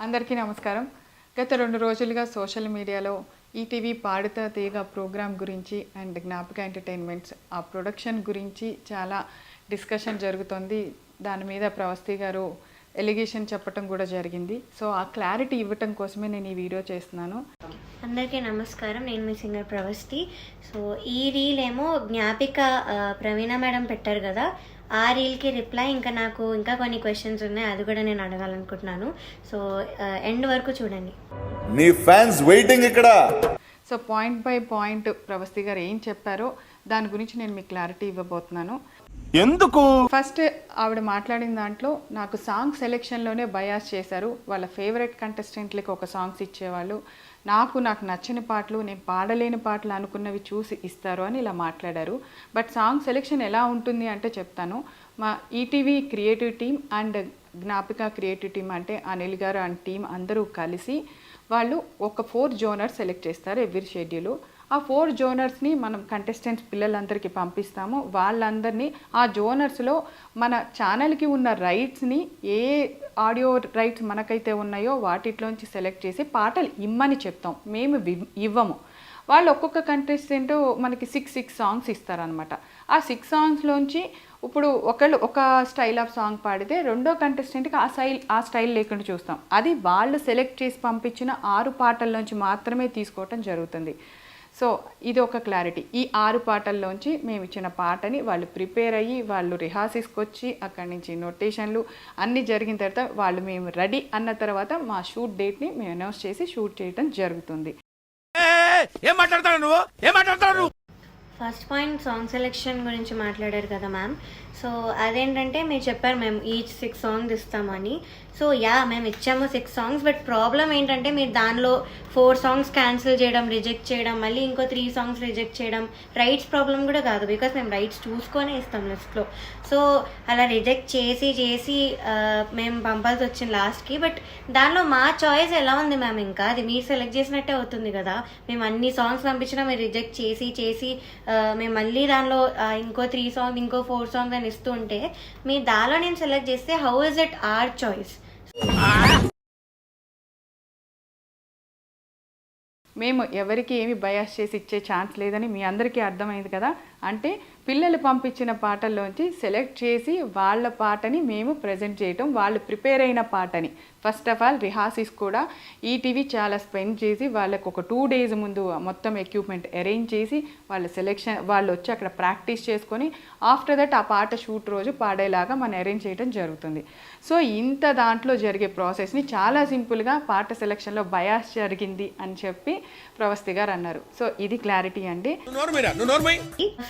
అందరికీ నమస్కారం. గత 2 రోజులుగా సోషల్ మీడియాలో ఈటీవీ పాడుతా తీగ ప్రోగ్రామ్ గురించి అండ్ జ్ఞాపిక ఎంటర్టైన్మెంట్స్ ఆ ప్రొడక్షన్ గురించి చాలా డిస్కషన్ జరుగుతుంది. దాని మీద ప్రవస్తి గారు ఎలిగేషన్ చెప్పడం కూడా జరిగింది. సో ఆ క్లారిటీ ఇవ్వటం కోసమే నేను ఈ వీడియో చేస్తున్నాను. అందరికీ నమస్కారం. నేను మీ సింగర్ ప్రవస్తి. సో ఈ రీల్ ఏమో జ్ఞాపిక ప్రవీణ మేడం పెట్టారు కదా, ఆ రీల్కి రిప్లై నాకు ఇంకా కొన్ని క్వశ్చన్స్ ఉన్నాయి, అది కూడా నేను అడగాలనుకుంటున్నాను. సో ఎండ్ వరకు చూడండి. నీ ఫ్యాన్స్ వెయిటింగ్ ఇక్కడ. So point by point Pravasthi గారు ఏం చెప్పారో దాని గురించి నేను మీకు క్లారిటీ ఇవ్వబోతున్నాను. ఎందుకు? ఫస్ట్ ఆవిడ మాట్లాడిన దాంట్లో నాకు సాంగ్ సెలెక్షన్లోనే బయాస్ చేశారు. వాళ్ళ ఫేవరెట్ కంటెస్టెంట్లకి ఒక సాంగ్స్ ఇచ్చేవాళ్ళు, నాకు నచ్చని పాటలు, నేను పాడలేని పాటలు అనుకున్నవి చూసి ఇస్తారు అని ఇలా మాట్లాడారు. బట్ సాంగ్ సెలెక్షన్ ఎలా ఉంటుంది అంటే చెప్తాను. మా ETV creative team and Gnapika creative team అంటే అనిల్ గారు అండ్ టీం అందరూ కలిసి వాళ్ళు ఒక 4 జోనర్స్ సెలెక్ట్ చేస్తారు ఎవ్రీ షెడ్యూల్. ఆ 4 జోనర్స్ని మనం కంటెస్టెంట్స్ పిల్లలందరికీ పంపిస్తాము. వాళ్ళందరినీ ఆ జోనర్స్లో మన ఛానల్కి ఉన్న రైట్స్ని ఏ ఆడియో రైట్స్ మనకైతే ఉన్నాయో వాటిలోంచి సెలెక్ట్ చేసి పాటలు ఇమ్మని చెప్తాం, మేము ఇవ్వము. వాళ్ళు ఒక్కొక్క కంటెస్టెంట్ మనకి 6 సాంగ్స్ ఇస్తారనమాట. ఆ 6 సాంగ్స్లోంచి ఇప్పుడు ఒకళ్ళు ఒక స్టైల్ ఆఫ్ సాంగ్ పాడితే రెండో కంటెస్టెంట్కి ఆ స్టైల్ లేకుండా చూస్తాం. అది వాళ్ళు సెలెక్ట్ చేసి పంపించిన 6 పాటల్లోంచి మాత్రమే తీసుకోవటం జరుగుతుంది. సో ఇది ఒక క్లారిటీ. ఈ 6 పాటల్లోంచి మేము ఇచ్చిన పాటని వాళ్ళు ప్రిపేర్ అయ్యి వాళ్ళు రిహార్సల్స్కి వచ్చి అక్కడి నుంచి నోటేషన్లు అన్నీ జరిగిన తర్వాత వాళ్ళు మేము రెడీ అన్న తర్వాత మా షూట్ డేట్ని మేము అనౌన్స్ చేసి షూట్ చేయడం జరుగుతుంది. ఫస్ట్ పాయింట్ సాంగ్ సెలెక్షన్ గురించి మాట్లాడారు కదా మ్యామ్. సో అదేంటంటే మీరు చెప్పారు మేము ఈచ్ 6 సాంగ్స్ ఇస్తామని. సో మేము ఇచ్చాము 6 సాంగ్స్. బట్ ప్రాబ్లం ఏంటంటే మీరు దానిలో 4 సాంగ్స్ క్యాన్సిల్ చేయడం, రిజెక్ట్ చేయడం, మళ్ళీ ఇంకో 3 సాంగ్స్ రిజెక్ట్ చేయడం రైట్స్ ప్రాబ్లం కూడా కాదు, బికాస్ మేము రైట్స్ చూసుకొనే ఇస్తాం లిస్ట్లో. సో అలా రిజెక్ట్ చేసి మేము పంపాల్సి వచ్చింది లాస్ట్కి. బట్ దానిలో మా చాయిస్ ఎలా ఉంది మ్యామ్? ఇంకా అది మీరు సెలెక్ట్ చేసినట్టే అవుతుంది కదా. మేము అన్ని సాంగ్స్ పంపించినా మీరు రిజెక్ట్ చేసి మేము మళ్ళీ దానిలో ఇంకో 3 సాంగ్స్ ఇంకో 4 సాంగ్స్ అని ఇస్తూ ఉంటే మీ దానిలో నేను సెలెక్ట్ చేస్తే how is it or choice? మేము ఎవరికి ఏమి బయాస్ చేసి ఇచ్చే ఛాన్స్ లేదని మీ అందరికీ అర్థమైంది కదా. అంటే పిల్లలు పంపించిన పాటల్లోంచి సెలెక్ట్ చేసి వాళ్ళ పాటని మేము ప్రజెంట్ చేయటం, వాళ్ళు ప్రిపేర్ అయిన పాటని ఫస్ట్ ఆఫ్ ఆల్ రిహార్సల్స్ కూడా ఈటీవీ చాలా స్పెండ్ చేసి వాళ్ళకు ఒక 2 days ముందు మొత్తం ఎక్విప్మెంట్ అరేంజ్ చేసి వాళ్ళ సెలెక్షన్ వాళ్ళు వచ్చి అక్కడ ప్రాక్టీస్ చేసుకొని ఆఫ్టర్ దట్ ఆ పాట షూట్ రోజు పాడేలాగా మనం అరేంజ్ చేయడం జరుగుతుంది. సో ఇంత దాంట్లో జరిగే ప్రాసెస్ని చాలా సింపుల్గా పాట సెలెక్షన్లో బయాస్ జరిగింది అని చెప్పి ప్రవస్తి గారు అన్నారు. సో ఇది క్లారిటీ అండి.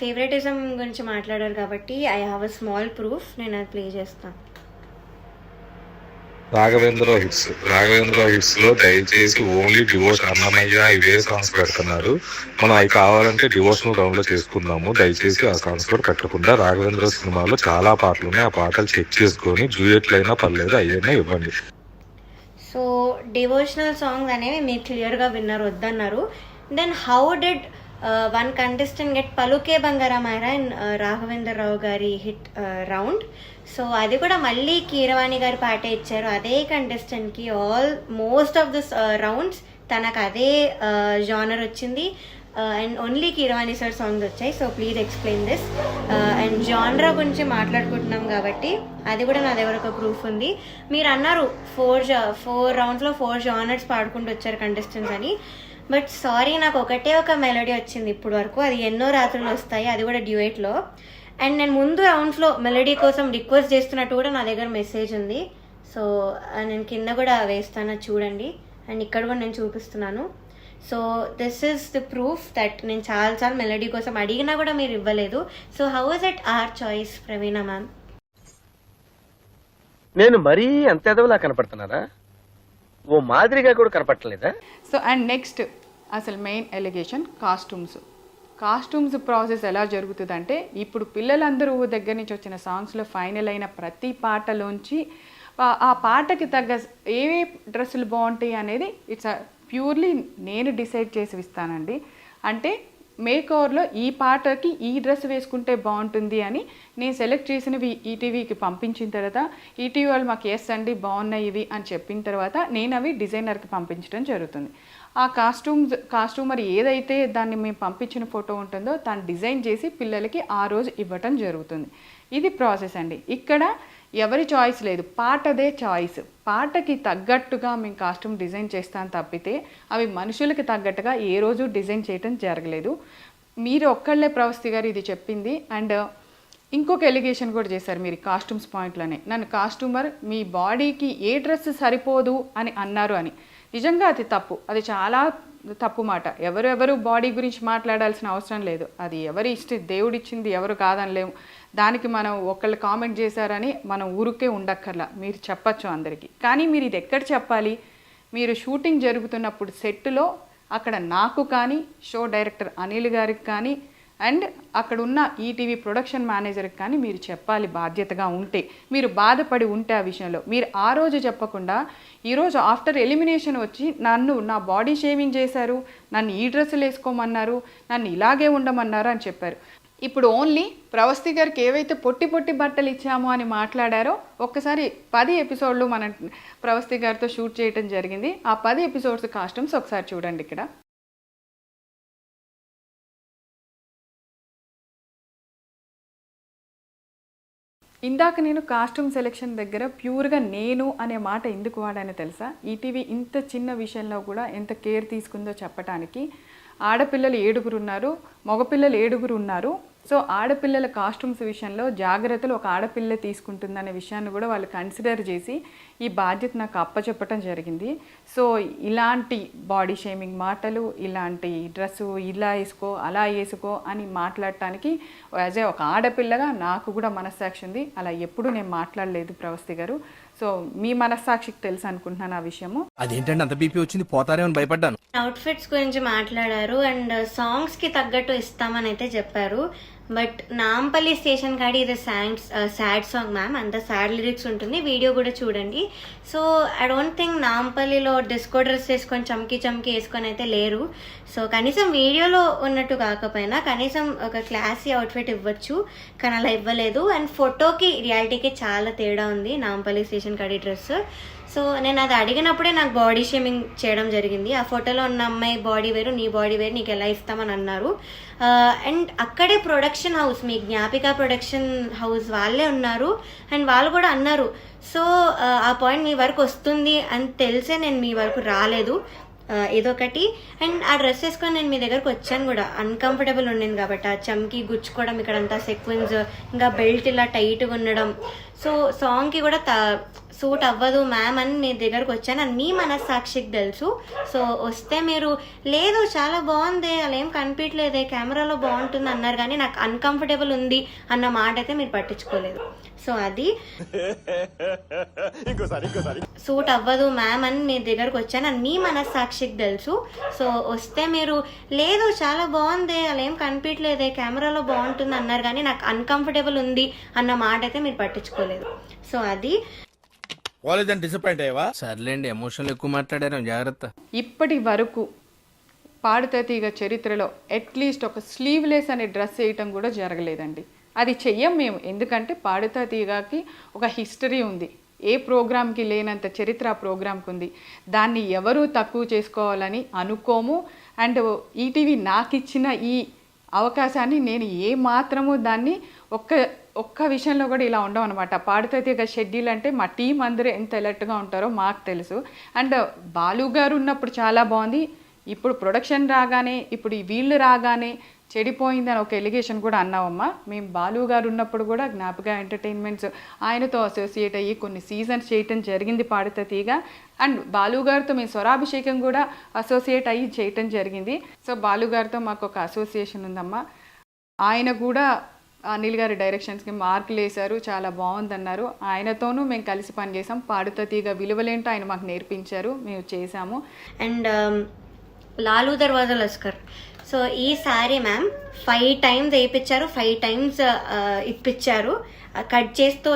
ఫేవరెటిజం గురించి మాట్లాడారు కాబట్టి I have a small proof, నేను అది ప్లే చేస్తాను. రాఘవేంద్ర హిట్స్ లో దయచేసి ఓన్లీ డివోర్స్ అన్నమయ్య ఇవే సాంగ్స్ పెడుతున్నారు. మనం అవి కావాలంటే డివోర్స్ ను డౌన్లోడ్ చేసుకుందాము. దయచేసి ఆ సాంగ్స్ కూడా పెట్టకుండా రాఘవేంద్ర సినిమాలో చాలా పాటలు ఉన్నాయి, ఆ పాటలు చెక్ చేసుకొని డ్యూయెట్లు అయినా పర్లేదు అయ్యైనా ఇవ్వండి. సో డివోషనల్ సాంగ్స్ అనేవి మీరు క్లియర్గా విన్నారు, వద్దన్నారు. Then how did one contestant get Paluke Bangaramayera in Raghavendra రావు గారి హిట్ రౌండ్? సో అది కూడా మళ్ళీ కీరవాణి గారి పాటే ఇచ్చారు అదే కంటెస్టెంట్కి. మోస్ట్ ఆఫ్ దిస్ రౌండ్స్ తనకు అదే జానర్ వచ్చింది and only Keeravani sir songs వచ్చాయి. So please explain this. And జానరా గురించి మాట్లాడుకుంటున్నాం కాబట్టి అది కూడా నా దగ్గర ఒక ప్రూఫ్ ఉంది. మీరు అన్నారు 4 రౌండ్స్లో 4 జానర్స్ పాడుకుంటూ వచ్చారు కంటెస్టెంట్స్ అని. బట్ సారీ, నాకు ఒకటే ఒక మెలోడీ వచ్చింది ఇప్పుడు వరకు, అది ఎన్నో రాత్రులు వస్తాయి, అది కూడా డ్యూయెట్లో. అండ్ నేను ముందు రౌండ్స్లో మెలోడీ కోసం రిక్వెస్ట్ చేస్తున్నట్టు కూడా నా దగ్గర మెసేజ్ ఉంది. సో నేను కింద కూడా వేస్తాను, చూడండి. అండ్ ఇక్కడ కూడా నేను చూపిస్తున్నాను. So this is the proof that నేను చాలాసార్లు మెలోడీ కోసం అడిగినా కూడా మీరు ఇవ్వలేదు. So how is it or choice Praveena ma'am? నేను మరీ అంత ఎదవలా కనపడుతున్నారా? ఓ మాదిరిగా కూడా కనపడలేదా? సో అండ్ నెక్స్ట్ అసలు మెయిన్ ఎలిగేషన్ కాస్ట్యూమ్స్ ప్రాసెస్ ఎలా జరుగుతుందంటే, ఇప్పుడు పిల్లలందరూ దగ్గర నుంచి వచ్చిన సాంగ్స్లో ఫైనల్ అయిన ప్రతి పాటలోంచి ఆ పాటకి తగ్గ ఏవే డ్రెస్సులు బాగుంటాయి అనేది ఇట్స్ ప్యూర్లీ నేను డిసైడ్ చేసి ఇస్తానండి. అంటే మేక్ ఓవర్లో ఈ పాటకి ఈ డ్రెస్ వేసుకుంటే బాగుంటుంది అని నేను సెలెక్ట్ చేసినవి ఈటీవీకి పంపించిన తర్వాత ఈటీవీ వాళ్ళు మాకు ఎస్ అండి బాగున్నాయి ఇవి అని చెప్పిన తర్వాత నేను అవి డిజైనర్కి పంపించడం జరుగుతుంది. ఆ కాస్ట్యూమర్ ఏదైతే దాన్ని మేము పంపించిన ఫోటో ఉంటుందో దాన్ని డిజైన్ చేసి పిల్లలకి ఆ రోజు ఇవ్వటం జరుగుతుంది. ఇది ప్రాసెస్ అండి. ఇక్కడ ఎవరి చాయిస్ లేదు, పాటదే చాయిస్. పాటకి తగ్గట్టుగా మేము కాస్ట్యూమ్ డిజైన్ చేస్తాను తప్పితే అవి మనుషులకి తగ్గట్టుగా ఏ రోజు డిజైన్ చేయటం జరగలేదు. మీరు ఒక్కళ్ళే ప్రవస్తి గారు ఇది చెప్పింది. అండ్ ఇంకొక ఎలిగేషన్ కూడా చేశారు మీరు కాస్ట్యూమ్స్ పాయింట్లోనే. నన్ను కాస్ట్యూమర్ మీ బాడీకి ఏ డ్రెస్ సరిపోదు అని అన్నారు అని. నిజంగా అది తప్పు, అది చాలా తప్పు మాట. ఎవరెవరు బాడీ గురించి మాట్లాడాల్సిన అవసరం లేదు. అది ఎవరి ఇష్టం, దేవుడిచ్చింది ఎవరు కాదనలేము. దానికి మనం ఒకళ్ళు కామెంట్ చేశారని మనం ఊరికే ఉండక్కర్లా, మీరు చెప్పచ్చు అందరికీ. కానీ మీరు ఇది ఎక్కడ చెప్పాలి, మీరు షూటింగ్ జరుగుతున్నప్పుడు సెట్లో అక్కడ నాకు కానీ షో డైరెక్టర్ అనిల్ గారికి కానీ అండ్ అక్కడ ఉన్న ఈటీవీ ప్రొడక్షన్ మేనేజర్కి కానీ మీరు చెప్పాలి బాధ్యతగా ఉంటే. మీరు బాధపడి ఉంటే ఆ విషయంలో మీరు ఆ రోజు చెప్పకుండా ఈరోజు ఆఫ్టర్ ఎలిమినేషన్ వచ్చి నన్ను నా బాడీ షేవింగ్ చేశారు, నన్ను ఈ డ్రెస్సులు వేసుకోమన్నారు, నన్ను ఇలాగే ఉండమన్నారు అని చెప్పారు. ఇప్పుడు ఓన్లీ ప్రవస్తి గారికి ఏవైతే పొట్టి బట్టలు ఇచ్చామో అని మాట్లాడారో ఒక్కసారి 10 ఎపిసోడ్లు మనం ప్రవస్తి గారితో షూట్ చేయడం జరిగింది. ఆ 10 ఎపిసోడ్స్ కాస్ట్యూమ్స్ ఒకసారి చూడండి. ఇక్కడ ఇందాక నేను కాస్ట్యూమ్ సెలెక్షన్ దగ్గర ప్యూర్గా నేను అనే మాట ఎందుకు వాడానో తెలుసా? ఈటీవీ ఇంత చిన్న విషయంలో కూడా ఎంత కేర్ తీసుకుందో చెప్పడానికి. ఆడపిల్లలు 7 ఉన్నారు, మగపిల్లలు 7 ఉన్నారు. సో ఆడపిల్లల కాస్ట్యూమ్స్ విషయంలో జాగ్రత్తలు ఒక ఆడపిల్ల తీసుకుంటుందనే విషయాన్ని కూడా వాళ్ళు కన్సిడర్ చేసి ఈ బాధ్యత నాకు అప్పచెప్పటం జరిగింది. సో ఇలాంటి బాడీ షేమింగ్ మాటలు, ఇలాంటి డ్రెస్సు ఇలా వేసుకో అలా వేసుకో అని మాట్లాడటానికి యాజ్ ఏ ఒక ఆడపిల్లగా నాకు కూడా మనస్సాక్షి ఉంది. అలా ఎప్పుడూ నేను మాట్లాడలేదు ప్రవస్తి గారు. సో మీ మనస్సాక్షికి తెలుసు అనుకుంటున్నాను ఆ విషయము. అదేంటంటే అంత బీపీ వచ్చింది పోతారేమని భయపడ్డాను. అవుట్ఫిట్స్ గురించి మాట్లాడారు అండ్ సాంగ్స్ కి తగ్గట్టు ఇస్తామని అయితే చెప్పారు. బట్ నాంపల్లి స్టేషన్ కాడి ఇది సాడ్ సాంగ్ మ్యామ్, అంత సాడ్ లిరిక్స్ ఉంటుంది, వీడియో కూడా చూడండి. సో ఐ డోంట్ థింక్ నాంపల్లిలో డిస్కో డ్రెస్ వేసుకొని చమ్కి వేసుకొని అయితే లేరు. సో కనీసం వీడియోలో ఉన్నట్టు కాకపోయినా కనీసం ఒక క్లాసీ అవుట్ఫిట్ ఇవ్వచ్చు, కానీ అలా ఇవ్వలేదు. అండ్ ఫోటోకి రియాలిటీకి చాలా తేడా ఉంది నాంపల్లి స్టేషన్ కాడి డ్రెస్. సో నేను అది అడిగినప్పుడే నాకు బాడీ షేమింగ్ చేయడం జరిగింది. ఆ ఫోటోలో ఉన్న అమ్మాయి బాడీ వేరు, నీ బాడీ వేరు, నీకు ఎలా ఇస్తామని అన్నారు. అండ్ అక్కడే ప్రొడక్షన్ హౌస్, మీ జ్ఞాపిక ప్రొడక్షన్ హౌస్ వాళ్ళే ఉన్నారు అండ్ వాళ్ళు కూడా అన్నారు. సో ఆ పాయింట్ మీ వరకు వస్తుంది అని తెలిసే నేను మీ వరకు రాలేదు, ఇదొకటి. అండ్ ఆ డ్రెస్ వేసుకొని నేను మీ దగ్గరకు వచ్చాను కూడా, అన్కంఫర్టబుల్ ఉండింది కాబట్టి. ఆ చమ్కి గుచ్చుకోవడం, ఇక్కడంతా సెక్వెన్స్, ఇంకా బెల్ట్ ఇలా టైట్గా ఉండడం, సో సాంగ్కి కూడా సూట్ అవ్వదు మ్యామ్ అని మీ దగ్గరకు వచ్చాను. అని మీ మనస్సాక్షికి తెలుసు. సో వస్తే మీరు లేదు చాలా బాగుంది, అలా ఏం కనిపించలేదే, కెమెరాలో బాగుంటుంది అన్నారు, కానీ నాకు అన్కంఫర్టబుల్ ఉంది అన్న మాట అయితే మీరు పట్టించుకోలేదు. సో అది సూట్ అవ్వదు మ్యామ్ అని మీ దగ్గరకు వచ్చాను. అని మీ మనస్సాక్షికి తెలుసు. సో వస్తే మీరు లేదు చాలా బాగుంది, అలా ఏం కనిపించలేదే, కెమెరాలో బాగుంటుంది అన్నారు, కానీ నాకు అన్కంఫర్టబుల్ ఉంది అన్న మాట అయితే మీరు పట్టించుకోలేదు. సో అది డిసప్పాయింట్ అయ్యవా? సర్లేండి, ఎమోషన్లు ఎక్కువ మాట్లాడారు, జాగ్రత్త. ఇప్పటి వరకు పాడుతా తీగ చరిత్రలో అట్లీస్ట్ ఒక స్లీవ్లెస్ అనే డ్రెస్ వేయటం కూడా జరగలేదండి. అది చెయ్యం మేము, ఎందుకంటే పాడుతా తీగకి ఒక హిస్టరీ ఉంది. ఏ ప్రోగ్రామ్కి లేనంత చరిత్ర ఆ ప్రోగ్రామ్కి ఉంది. దాన్ని ఎవరూ తక్కువ చేసుకోవాలని అనుకోము. అండ్ ఈటీవీ నాకు ఇచ్చిన ఈ అవకాశాన్ని నేను ఏ మాత్రము దాన్ని ఒక్క విషయంలో కూడా ఇలా ఉండవు అనమాట. పాడుతా తీగ షెడ్యూల్ అంటే మా టీం అందరూ ఎంత అలర్ట్గా ఉంటారో మాకు తెలుసు. అండ్ బాలు గారు ఉన్నప్పుడు చాలా బాగుంది, ఇప్పుడు ప్రొడక్షన్ రాగానే, ఇప్పుడు వీళ్ళు రాగానే చెడిపోయిందని ఒక ఎలిగేషన్ కూడా అన్నావమ్మా. మేము బాలు గారు ఉన్నప్పుడు కూడా జ్ఞాపిక ఎంటర్టైన్మెంట్స్ ఆయనతో అసోసియేట్ అయ్యి కొన్ని సీజన్స్ చేయటం జరిగింది పాడుతా తీగ. అండ్ బాలు గారితో మేము స్వరాభిషేకం కూడా అసోసియేట్ అయ్యి చేయటం జరిగింది. సో బాలు గారితో మాకు ఒక అసోసియేషన్ ఉందమ్మా. ఆయన కూడా అనిల్ గారి డైరెక్షన్స్కి మార్కులు వేశారు, చాలా బాగుందన్నారు. ఆయనతోనూ మేము కలిసి పనిచేసాం. పాడుతా తీగ విలువలేంటో ఆయన మాకు నేర్పించారు, మేము చేసాము. అండ్ లాలూ దర్వాజా లస్కర్, సో ఈ సారీ మ్యామ్ 5 times వేయించారు, 5 times ఇప్పించారు. కట్ చేస్తూ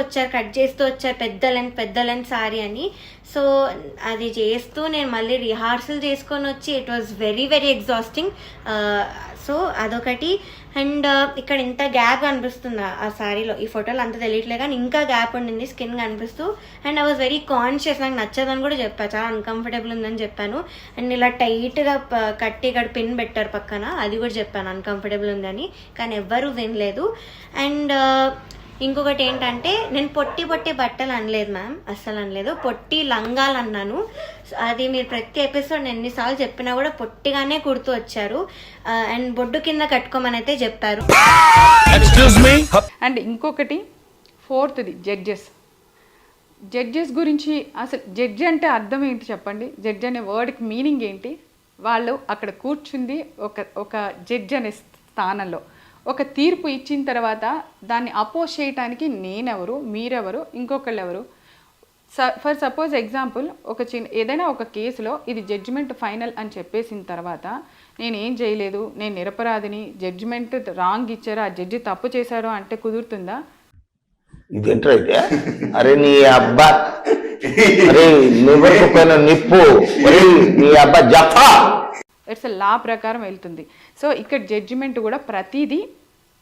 వచ్చారు పెద్ద లెంత్ సారీ అని. సో అది చేస్తూ నేను మళ్ళీ రిహార్సల్ చేసుకొని వచ్చి it was very very exhausting. So అదొకటి. అండ్ ఇక్కడ ఇంత గ్యాప్ కనిపిస్తుంది ఆ శారీలో, ఈ ఫోటోలో అంత తెలియట్లే కానీ ఇంకా గ్యాప్ ఉండింది స్కిన్ కనిపిస్తూ. And I was very conscious, నాకు నచ్చదని కూడా చెప్పాను, చాలా అన్కంఫర్టబుల్ ఉందని చెప్పాను. అండ్ ఇలా టైట్గా కట్టి ఇక్కడ పిన్ పెట్టారు పక్కన, అది కూడా చెప్పాను అన్కంఫర్టబుల్ ఉందని, కానీ ఎవ్వరూ వినలేదు. అండ్ ఇంకొకటి ఏంటంటే నేను పొట్టి బట్టలు అనలేదు మ్యామ్, అస్సలు అనలేదు, పొట్టి లంగాలు అన్నాను. అది మీరు ప్రతి ఎపిసోడ్ ఎన్నిసార్లు చెప్పినా కూడా పొట్టిగానే కుడుతూ వచ్చారు. అండ్ బొడ్డు కింద కట్టుకోమని అయితే చెప్పారు. అండ్ ఇంకొకటి ఫోర్త్ది జడ్జెస్ గురించి. అసలు జడ్జి అంటే అర్థం ఏంటి చెప్పండి? జడ్జి అనే వర్డ్కి మీనింగ్ ఏంటి? వాళ్ళు అక్కడ కూర్చుంది ఒక జడ్జి అనే స్థానంలో, ఒక తీర్పు ఇచ్చిన తర్వాత దాన్ని అపోజ్ చేయటానికి నేనెవరు, మీరెవరు, ఇంకొకళ్ళు ఎవరు? ఫర్ సపోజ్ ఎగ్జాంపుల్, ఏదైనా ఒక కేసులో ఇది జడ్జిమెంట్ ఫైనల్ అని చెప్పేసిన తర్వాత నేనేం చేయలేదు, నేను నిరపరాధిని, జడ్జిమెంట్ రాంగ్ ఇచ్చారు, ఆ జడ్జి తప్పు చేశారు అంటే కుదురుతుందా? ఇదేంట్రా అయితే? అరే నీ అబ్బా, అరే నువ్వు నిప్పు, నీ అబ్బా జఫా. ఇట్స్ లా ప్రకారం వెళ్తుంది. సో ఇక్కడ జడ్జిమెంట్ కూడా ప్రతిదీ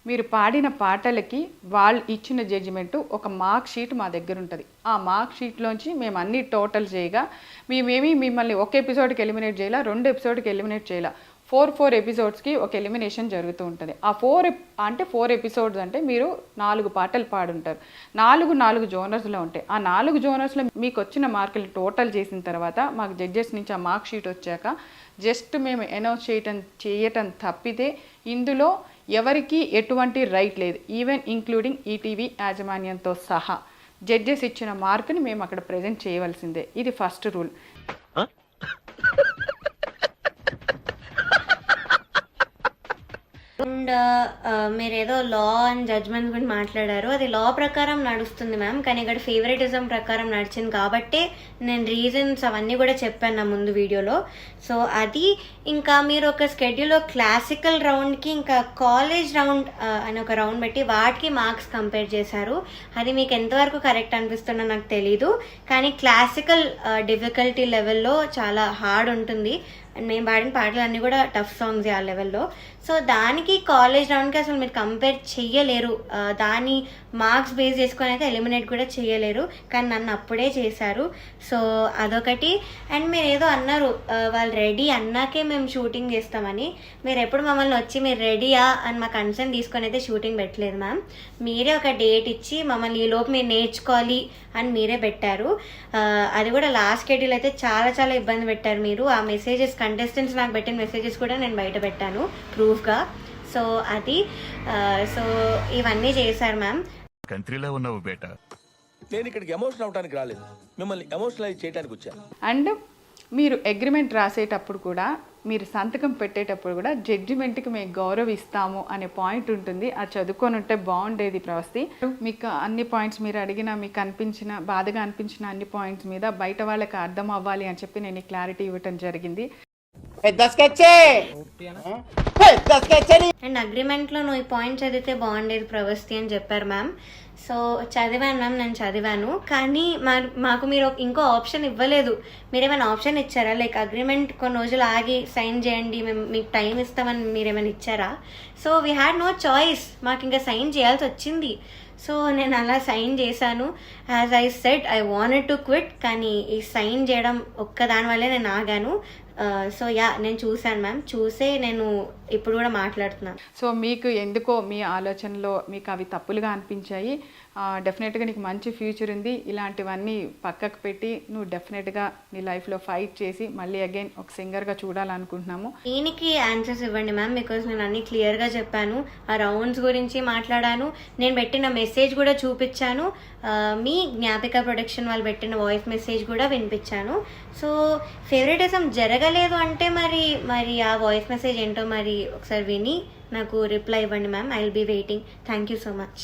మీరు పాడిన పాటలకి వాళ్ళు ఇచ్చిన జడ్జిమెంట్ ఒక మార్క్ షీట్ మా దగ్గర ఉంటుంది. ఆ మార్క్ షీట్లోంచి మేము అన్ని టోటల్ చేయగా మేమేమి మిమ్మల్ని ఒక ఎపిసోడ్కి ఎలిమినేట్ చేయాల, 2 ఎపిసోడ్కి ఎలిమినేట్ చేయాల, 4 ఎపిసోడ్స్కి ఒక ఎలిమినేషన్ జరుగుతూ ఉంటుంది. ఆ 4 ఎపిసోడ్స్ అంటే మీరు 4 పాటలు పాడుంటారు, 4 జోనర్స్లో ఉంటాయి. ఆ 4 జోనర్స్లో మీకు వచ్చిన మార్కులు టోటల్ చేసిన తర్వాత మాకు జడ్జెస్ నుంచి ఆ మార్క్ షీట్ వచ్చాక జస్ట్ మేము అనౌన్స్ చేయటం తప్పితే ఇందులో ఎవరికి ఎటువంటి రైట్ లేదు, ఈవెన్ ఇంక్లూడింగ్ ఈటీవీ యాజమాన్యంతో సహా. జడ్జెస్ ఇచ్చిన మార్కుని మేము అక్కడ ప్రజెంట్ చేయవలసిందే. ఇది ఫస్ట్ రూల్. అండ్ మీరేదో లా అండ్ జడ్జ్మెంట్ గురించి మాట్లాడారు, అది లా ప్రకారం నడుస్తుంది మ్యామ్, కానీ ఇక్కడ ఫేవరెటిజం ప్రకారం నడిచింది కాబట్టి నేను రీజన్స్ అవన్నీ కూడా చెప్పాను నా ముందు వీడియోలో. సో అది ఇంకా మీరు ఒక స్కెడ్యూల్లో క్లాసికల్ రౌండ్కి ఇంకా కాలేజ్ రౌండ్ అని ఒక రౌండ్ పెట్టి వాటికి మార్క్స్ కంపేర్ చేశారు. అది మీకు ఎంతవరకు కరెక్ట్ అనిపిస్తుందో నాకు తెలీదు, కానీ క్లాసికల్ డిఫికల్టీ లెవెల్లో చాలా హార్డ్ ఉంటుంది. అండ్ మేము పాడిన పాటలు అన్నీ కూడా టఫ్ సాంగ్స్ ఆ లెవెల్లో. సో దానికి కాలేజ్ రౌండ్కి అసలు మీరు కంపేర్ చెయ్యలేరు, దాని మార్క్స్ బేస్ చేసుకొని అయితే ఎలిమినేట్ కూడా చేయలేరు, కానీ నన్ను అప్పుడే చేశారు. సో అదొకటి. అండ్ మీరు ఏదో అన్నారు వాళ్ళు రెడీ అన్నాకే మేము షూటింగ్ చేస్తామని. మీరు ఎప్పుడు మమ్మల్ని వచ్చి మీరు రెడీయా అని మా కన్సర్న్ తీసుకొని అయితే షూటింగ్ పెట్టలేదు మ్యామ్. మీరే ఒక డేట్ ఇచ్చి మమ్మల్ని ఈలోపు మీరు నేర్చుకోవాలి అని మీరే పెట్టారు. అది కూడా లాస్ట్ షెడ్యూల్ అయితే చాలా ఇబ్బంది పెట్టారు మీరు. ఆ మెసేజెస్ కంటెస్టెంట్స్ నాకు పెట్టిన మెసేజెస్ కూడా నేను బయట పెట్టాను ప్రూఫ్గా. సో అది సో ఇవన్నీ చేశారు మ్యామ్. కంట్రీలో ఉన్నావు బేటా. నేను ఇక్కడికి ఎమోషనల్ అవడానికి రాలేదు, మిమ్మల్ని ఎమోషనలైజ్ చేయడానికి వచ్చాను. అండ్ మీరు అగ్రిమెంట్ రాసేటప్పుడు కూడా, మీరు సంతకం పెట్టేటప్పుడు కూడా జడ్జిమెంట్కి మేము గౌరవిస్తాము అనే పాయింట్ ఉంటుంది. అది చదువుకొని ఉంటే బాగుండేది ప్రవస్తి. మీకు అన్ని పాయింట్స్ మీరు అడిగిన, మీకు అనిపించిన, బాధగా అనిపించిన అన్ని పాయింట్స్ మీద బయట వాళ్ళకి అర్థం అవ్వాలి అని చెప్పి నేను క్లారిటీ ఇవ్వటం జరిగింది. అండ్ అగ్రిమెంట్లో నువ్వు ఈ పాయింట్ చదివితే బాగుండేది ప్రవస్తి అని చెప్పారు మ్యామ్. సో చదివాను మ్యామ్, నేను చదివాను, కానీ మాకు మీరు ఇంకో ఆప్షన్ ఇవ్వలేదు. మీరేమైనా ఆప్షన్ ఇచ్చారా? లైక్ అగ్రిమెంట్ కొన్ని రోజులు ఆగి సైన్ చేయండి, మేము మీకు టైం ఇస్తామని మీరేమైనా ఇచ్చారా? So we had no choice, మాకు ఇంకా సైన్ చేయాల్సి వచ్చింది. సో నేను అలా సైన్ చేశాను. As I said I wanted to quit, కానీ ఈ సైన్ చేయడం ఒక్కదాని వల్లే నేను ఆగాను. సో నేను చూశాను మ్యామ్, చూసే నేను ఇప్పుడు కూడా మాట్లాడుతున్నాను. సో మీకు ఎందుకో మీ ఆలోచనలో మీకు అవి తప్పులుగా అనిపించాయి. డెఫినెట్గా నీకు మంచి ఫ్యూచర్ ఉంది. ఇలాంటివన్నీ పక్కకు పెట్టి నువ్వు డెఫినెట్గా నీ లైఫ్లో ఫైట్ చేసి మళ్ళీ అగైన్ ఒక సింగర్గా చూడాలనుకుంటున్నాము. దీనికి ఆన్సర్స్ ఇవ్వండి మ్యామ్, బికాజ్ నేను అన్ని క్లియర్గా చెప్పాను. ఆ రౌండ్స్ గురించి మాట్లాడాను, నేను పెట్టిన మెసేజ్ కూడా చూపించాను, మీ జ్ఞాపిక ప్రొడక్షన్ వాళ్ళు పెట్టిన వాయిస్ మెసేజ్ కూడా వినిపించాను. సో ఫేవరెటిజం జరగలేదు అంటే మరి ఆ వాయిస్ మెసేజ్ ఏంటో మరి ఒకసారి విని నాకు రిప్లై ఇవ్వండి ma'am. I will be waiting. Thank you so much.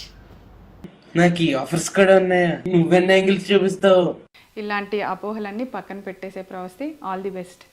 నాకు ఈ ఆఫర్స్ కూడా ఉన్నాయా? నువ్వెన్ని యాంగిల్స్ చూపిస్తావు? ఇలాంటి అపోహలన్నీ పక్కన పెట్టేసే ప్రవస్తి. All the best.